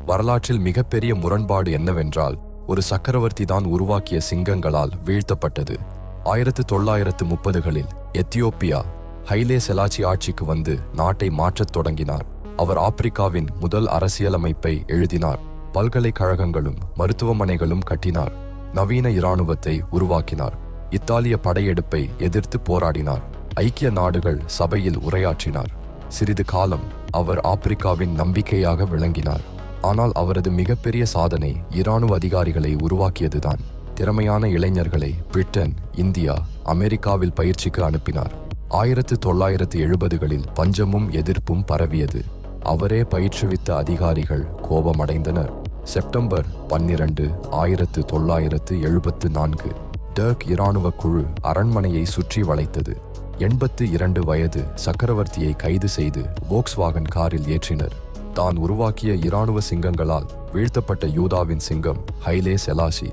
வரலாற்றில் மிகப்பெரிய முரண்பாடு என்னவென்றால், ஒரு சக்கரவர்த்தி தான் உருவாக்கிய சிங்கங்களால் வீழ்த்தப்பட்டது. 1930களில் எத்தியோப்பியா ஹைலே செலாச்சி ஆட்சிக்கு வந்து நாட்டை மாற்றத் தொடங்கினார். அவர் ஆப்பிரிக்காவின் முதல் அரசியலமைப்பை எழுதினார். பல்கலைக்கழகங்களும் மருத்துவமனைகளும் கட்டினார். நவீன இராணுவத்தை உருவாக்கினார். இத்தாலிய படையெடுப்பை எதிர்த்து போராடினார். ஐக்கிய நாடுகள் சபையில் உரையாற்றினார். சிறிது காலம் அவர் ஆப்பிரிக்காவின் நம்பிக்கையாக விளங்கினார். ஆனால் அவரது மிகப்பெரிய சாதனை இராணுவ அதிகாரிகளை உருவாக்கியதுதான். திறமையான இளைஞர்களை பிரிட்டன், இந்தியா, அமெரிக்காவில் பயிற்சிக்கு அனுப்பினார். 1970களில் பஞ்சமும் எதிர்ப்பும் பரவியது. அவரே பயிற்றுவித்த அதிகாரிகள் கோபமடைந்தனர். செப்டம்பர் 12, 1974 டர்க் இராணுவ குழு அரண்மனையை சுற்றி வளைத்தது. 82 வயது சக்கரவர்த்தியை கைது செய்து வோக்ஸ்வாகன் காரில் ஏற்றினர். தான் உருவாக்கிய இராணுவ சிங்கங்களால் வீழ்த்தப்பட்ட யூதாவின் சிங்கம் ஹைலே செலாசி